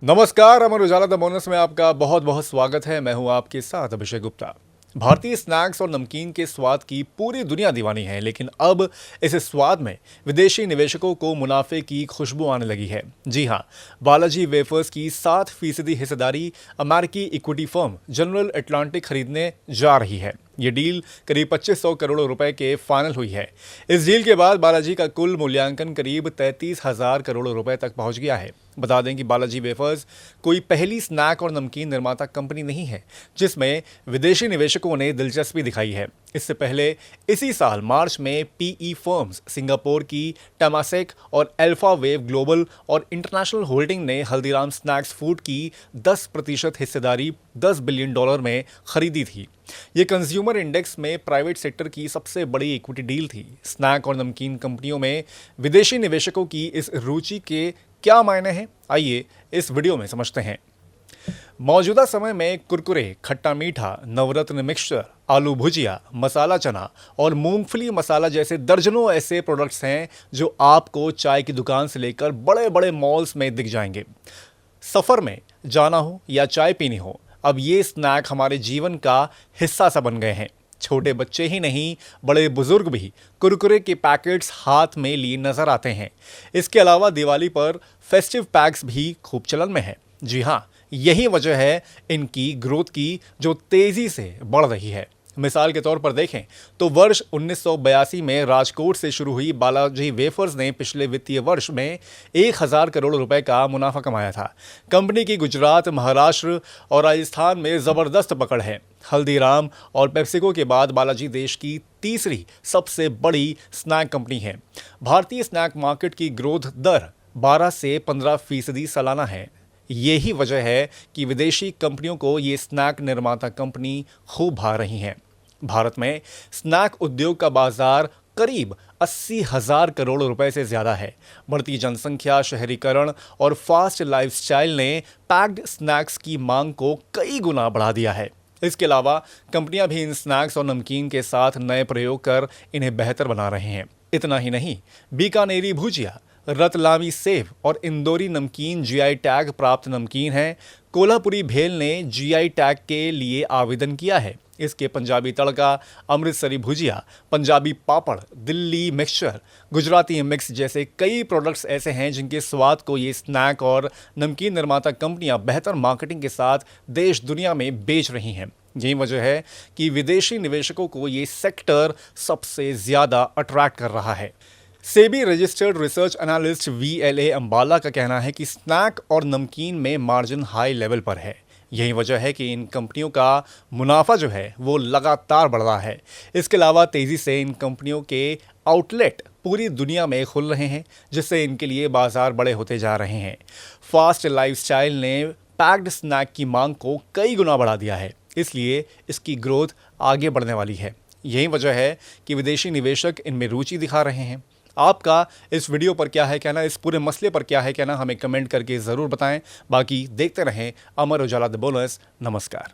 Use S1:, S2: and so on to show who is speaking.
S1: नमस्कार, Amar Ujala the bonus में आपका बहुत बहुत स्वागत है। मैं हूं आपके साथ अभिषेक गुप्ता। भारतीय स्नैक्स और नमकीन के स्वाद की पूरी दुनिया दीवानी है, लेकिन अब इस स्वाद में विदेशी निवेशकों को मुनाफे की खुशबू आने लगी है। जी हां, बालाजी वेफर्स की 7% हिस्सेदारी अमेरिकी इक्विटी फर्म जनरल अटलांटिक खरीदने जा रही है। ये डील करीब 2500 करोड़ रुपए के फाइनल हुई है। इस डील के बाद बालाजी का कुल मूल्यांकन करीब 33,000 करोड़ रुपए तक पहुंच गया है। बता दें कि बालाजी वेफर्स कोई पहली स्नैक और नमकीन निर्माता कंपनी नहीं है जिसमें विदेशी निवेशकों ने दिलचस्पी दिखाई है। इससे पहले इसी साल मार्च में पीई फर्म्स सिंगापुर की टेमासेक और अल्फा वेव ग्लोबल और इंटरनेशनल होल्डिंग ने हल्दीराम स्नैक्स फूड की 10% हिस्सेदारी $10 बिलियन में खरीदी थी। ये कंज्यूमर इंडेक्स में प्राइवेट सेक्टर की सबसे बड़ी इक्विटी डील थी। स्नैक और नमकीन कंपनियों में विदेशी निवेशकों की इस रुचि के क्या मायने हैं, आइए इस वीडियो में समझते हैं। मौजूदा समय में कुरकुरे, खट्टा मीठा, नवरत्न मिक्सचर, आलू भुजिया, मसाला चना और मूंगफली मसाला जैसे दर्जनों ऐसे प्रोडक्ट्स हैं जो आपको चाय की दुकान से लेकर बड़े बड़े मॉल्स में दिख जाएंगे। सफ़र में जाना हो या चाय पीनी हो, अब ये स्नैक हमारे जीवन का हिस्सा सा बन गए हैं। छोटे बच्चे ही नहीं, बड़े बुजुर्ग भी कुरकुरे के पैकेट्स हाथ में लिए नजर आते हैं। इसके अलावा दिवाली पर फेस्टिव पैक्स भी खूब चलन में है। जी हाँ, यही वजह है इनकी ग्रोथ की जो तेजी से बढ़ रही है। मिसाल के तौर पर देखें तो वर्ष 1982 में राजकोट से शुरू हुई बालाजी वेफर्स ने पिछले वित्तीय वर्ष में 1000 करोड़ रुपए का मुनाफा कमाया था। कंपनी की गुजरात, महाराष्ट्र और राजस्थान में जबरदस्त पकड़ है। हल्दीराम और पेप्सिको के बाद बालाजी देश की तीसरी सबसे बड़ी स्नैक कंपनी है। भारतीय स्नैक मार्केट की ग्रोथ दर 12 से 15% सालाना है। यही वजह है कि विदेशी कंपनियों को ये स्नैक निर्माता कंपनी खूब भा रही हैं। भारत में स्नैक उद्योग का बाजार करीब 80,000 करोड़ रुपए से ज्यादा है। बढ़ती जनसंख्या, शहरीकरण और फास्ट लाइफस्टाइल ने पैक्ड स्नैक्स की मांग को कई गुना बढ़ा दिया है। इसके अलावा कंपनियां भी इन स्नैक्स और नमकीन के साथ नए प्रयोग कर इन्हें बेहतर बना रहे हैं। इतना ही नहीं, बीकानेरी भुजिया, रतलामी सेव और इंदौरी नमकीन जीआई टैग प्राप्त नमकीन है। कोल्हापुरी भेल ने जीआई टैग के लिए आवेदन किया है। इसके पंजाबी तड़का, अमृतसरी भुजिया, पंजाबी पापड़, दिल्ली मिक्सचर, गुजराती मिक्स जैसे कई प्रोडक्ट्स ऐसे हैं जिनके स्वाद को ये स्नैक और नमकीन निर्माता कंपनियां बेहतर मार्केटिंग के साथ देश दुनिया में बेच रही हैं। यही वजह है कि विदेशी निवेशकों को ये सेक्टर सबसे ज़्यादा अट्रैक्ट कर रहा है। SEBI registered research analyst VLA Ambala का कहना है कि स्नैक और नमकीन में मार्जिन हाई लेवल पर है। यही वजह है कि इन कंपनियों का मुनाफा जो है वो लगातार बढ़ रहा है। इसके अलावा तेज़ी से इन कंपनियों के आउटलेट पूरी दुनिया में खुल रहे हैं, जिससे इनके लिए बाजार बड़े होते जा रहे हैं। फास्ट लाइफस्टाइल ने पैक्ड स्नैक की मांग को कई गुना बढ़ा दिया है, इसलिए इसकी ग्रोथ आगे बढ़ने वाली है। यही वजह है कि विदेशी निवेशक इनमें रुचि दिखा रहे हैं। आपका इस वीडियो पर क्या है कहना, इस पूरे मसले पर क्या है कहना, हमें कमेंट करके ज़रूर बताएं। बाकी देखते रहें अमर उजाला द बोनस। नमस्कार।